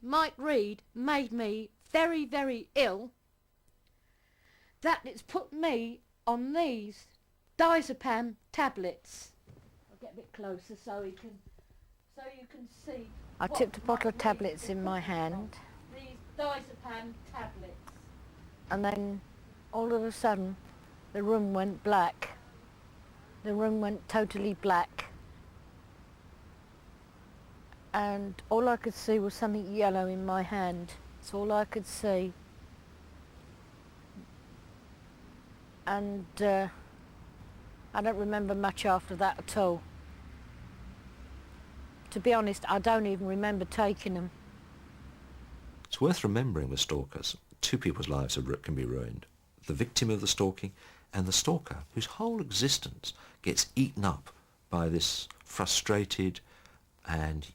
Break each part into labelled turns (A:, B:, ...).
A: Mike Reed made me very, very ill that it's put me on these diazepam tablets. I'll get a bit closer so you can see.
B: I tipped a bottle of tablets in my hand.
A: These diazepam tablets.
B: And then all of a sudden the room went black. The room went totally black. And all I could see was something yellow in my hand. That's all I could see. And I don't remember much after that at all. To be honest, I don't even remember taking them.
C: It's worth remembering with stalkers, two people's lives can be ruined. The victim of the stalking and the stalker, whose whole existence gets eaten up by this frustrated and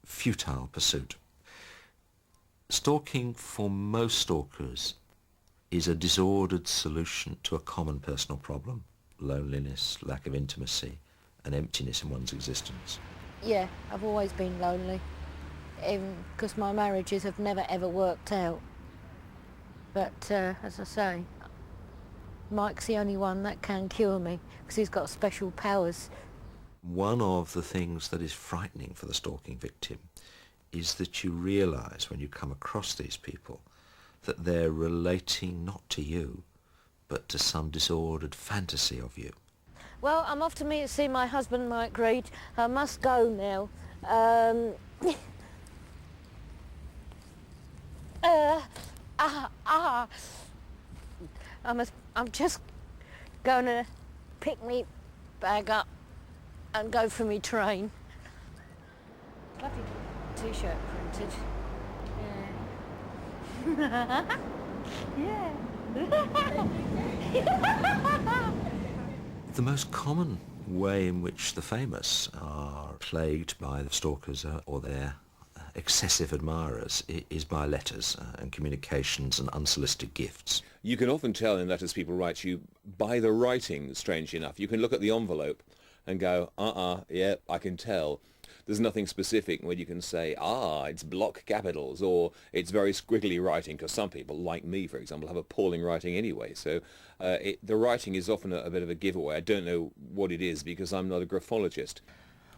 C: futile pursuit. Stalking for most stalkers is a disordered solution to a common personal problem: loneliness, lack of intimacy, and emptiness in one's existence.
B: Yeah, I've always been lonely, even because my marriages have never ever worked out. But as I say, Mike's the only one that can cure me, because he's got special powers.
C: One of the things that is frightening for the stalking victim is that you realise when you come across these people that they're relating not to you, but to some disordered fantasy of you.
B: Well, I'm off to see my husband, Mike Reed. I must go now. I'm just going to pick me bag up and go for me train. Lovely t-shirt printed. Yeah. Yeah.
C: The most common way in which the famous are plagued by the stalkers or their excessive admirers is by letters and communications and unsolicited gifts.
D: You can often tell in letters people write you by the writing, strangely enough. You can look at the envelope and go, yeah, I can tell. There's nothing specific where you can say, it's block capitals, or it's very squiggly writing, because some people, like me, for example, have appalling writing anyway. So the writing is often a bit of a giveaway. I don't know what it is because I'm not a graphologist.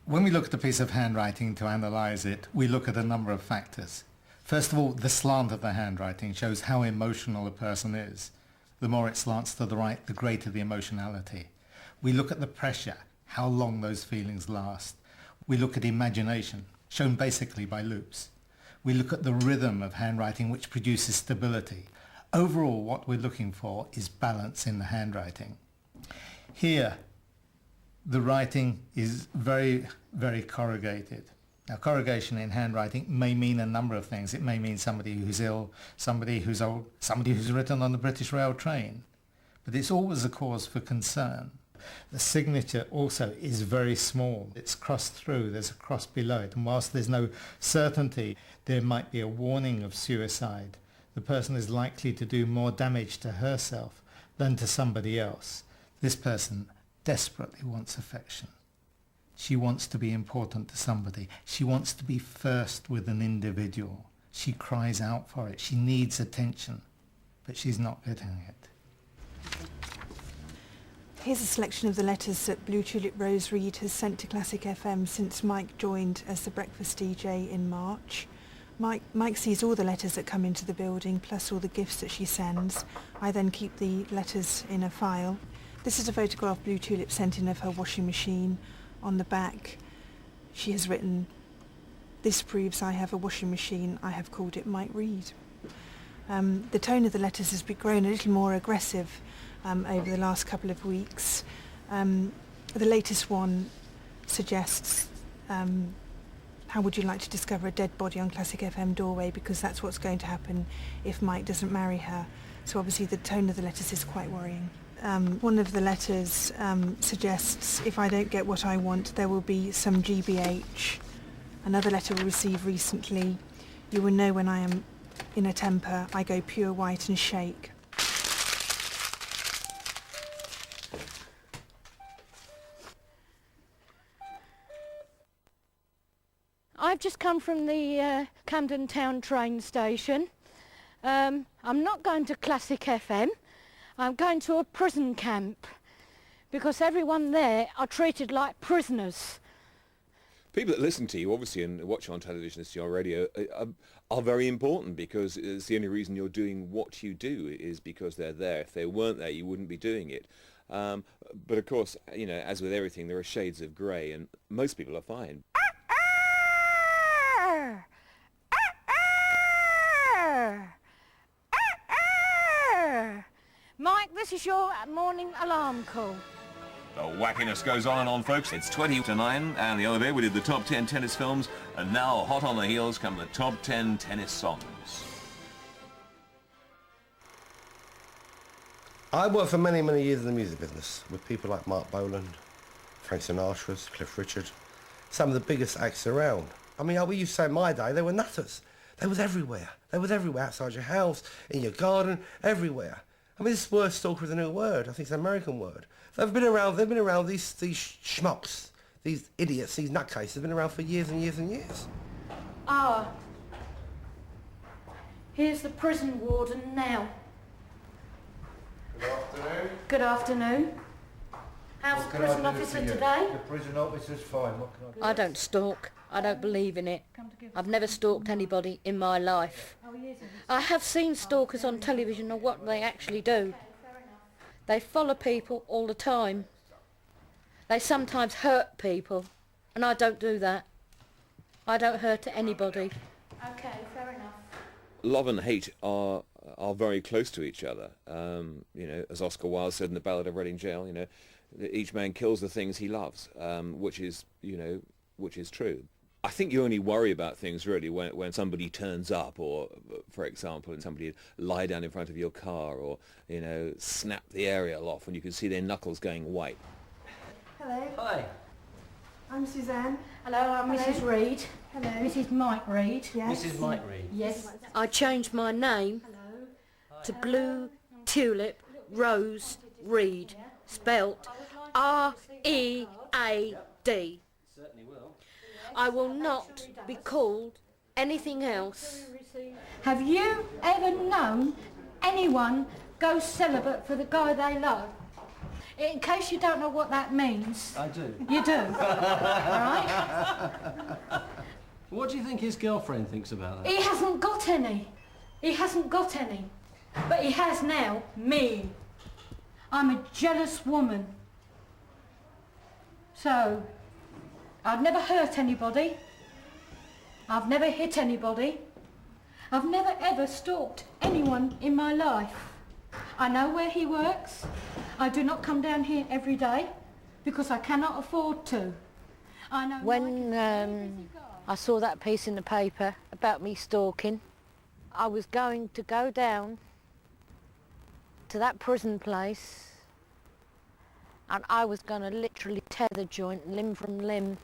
E: When we look at a piece of handwriting to analyse it, we look at a number of factors. First of all, the slant of the handwriting shows how emotional a person is. The more it slants to the right, the greater the emotionality. We look at the pressure, how long those feelings last. We look at imagination, shown basically by loops. We look at the rhythm of handwriting, which produces stability. Overall, what we're looking for is balance in the handwriting. Here, the writing is very, very corrugated. Now, corrugation in handwriting may mean a number of things. It may mean somebody who's ill, somebody who's old, somebody who's written on the British Rail train. But it's always a cause for concern. The signature also is very small. It's crossed through, there's a cross below it, and whilst there's no certainty there might be a warning of suicide, the person is likely to do more damage to herself than to somebody else. This person desperately wants affection. She wants to be important to somebody. She wants to be first with an individual. She cries out for it. She needs attention, but she's not getting it.
F: Here's a selection of the letters that Blue Tulip Rose Reed has sent to Classic FM since Mike joined as the breakfast DJ in March. Mike sees all the letters that come into the building, plus all the gifts that she sends. I then keep the letters in a file. This is a photograph Blue Tulip sent in of her washing machine. On the back, she has written, "This proves I have a washing machine. I have called it Mike Reed." The tone of the letters has grown a little more aggressive over the last couple of weeks. The latest one suggests, how would you like to discover a dead body on Classic FM doorway, because that's what's going to happen if Mike doesn't marry her. So obviously the tone of the letters is quite worrying. One of the letters suggests if I don't get what I want, there will be some GBH. Another letter we received recently, "You will know when I am in a temper. I go pure white and shake."
B: I've just come from the Camden Town train station. I'm not going to Classic FM. I'm going to a prison camp because everyone there are treated like prisoners.
D: People that listen to you, obviously, and watch you on television, listen to you on radio, are very important because it's the only reason you're doing what you do is because they're there. If they weren't there, you wouldn't be doing it. But of course, you know, as with everything, there are shades of grey, and most people are fine.
B: Mike, this is your morning alarm call.
D: The wackiness goes on and on, folks. It's 20 to 9, and the other day we did the top 10 tennis films, and now, hot on the heels, come the top 10 tennis songs.
G: I worked for many, many years in the music business with people like Mark Boland, Frank Sinatra, Cliff Richard, some of the biggest acts around. I mean, we used to say in my day, they were nutters. They was everywhere. They was everywhere, outside your house, in your garden, everywhere. I mean, this word stalker is a new word. I think it's an American word. They've been around, these schmucks, these idiots, these nutcases have been around for years and years and years.
A: Ah, here's the prison warden now.
H: Good afternoon.
A: Good afternoon. How's the prison officer today?
H: The prison officer's fine. What can I do?
B: I don't stalk. I don't believe in it. I've never stalked anybody in my life. I have seen stalkers on television and what they actually do. They follow people all the time. They sometimes hurt people, and I don't do that. I don't hurt anybody.
A: Okay, fair enough.
D: Love and hate are very close to each other. You know, as Oscar Wilde said in the Ballad of Reading Gaol, you know, each man kills the things he loves, which is true. I think you only worry about things really when somebody turns up, or, for example, and somebody lie down in front of your car, or, you know, snap the aerial off when you can see their knuckles going white.
F: Hello.
H: Hi.
F: I'm Suzanne.
A: Hello, I'm
F: Hello.
A: Mrs. Reed.
F: Hello.
A: Mrs. Mike Reed.
F: Yes.
H: Mrs. Mike Reed.
A: Yes.
B: I changed my name to Blue Tulip Rose Reed, spelt R-E-A-D.
H: Certainly will.
B: I will not be called anything else.
A: Have you ever known anyone go celibate for the guy they love? In case you don't know what that means,
H: I do.
A: you do. Right?
H: What do you think his girlfriend thinks about that?
A: He hasn't got any. He hasn't got any. But he has now me. I'm a jealous woman. So, I've never hurt anybody. I've never hit anybody. I've never ever stalked anyone in my life. I know where he works. I do not come down here every day because I cannot afford to. I know
B: When I saw that piece in the paper about me stalking, I was going to go down to that prison place and I was going to literally tear the joint limb from limb.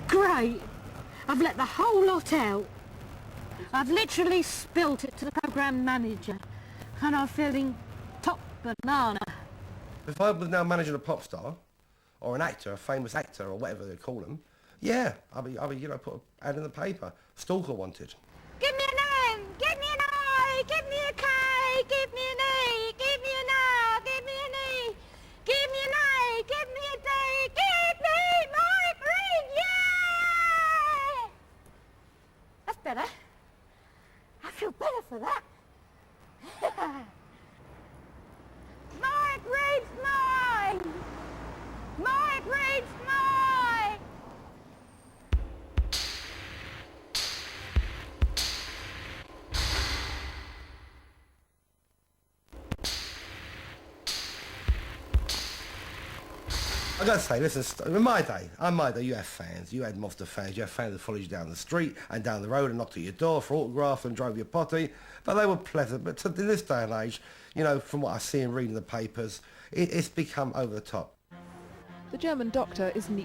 A: Great. I've let the whole lot out. I've literally spilt it to the programme manager and I'm feeling top banana.
G: If I was now managing a pop star, or an actor, a famous actor, or whatever they call them, yeah, I'll be, you know, put an ad in the paper. Stalker wanted.
B: Give me an M, give me an I, give me a K, give me an E, give me an R, give me an E, give me an A, give me a D, give me my green, yeah! That's better. I feel better for that. Mike Reed's mine! Mike Reed's mine!
G: I gotta say, listen, in my day, you had fans. You had monster fans. You had fans that followed you down the street and down the road and knocked at your door for autographs and drove your potty. But they were pleasant. But in this day and age, you know, from what I see and read in the papers, it's become over the top.
I: The German doctor isn't the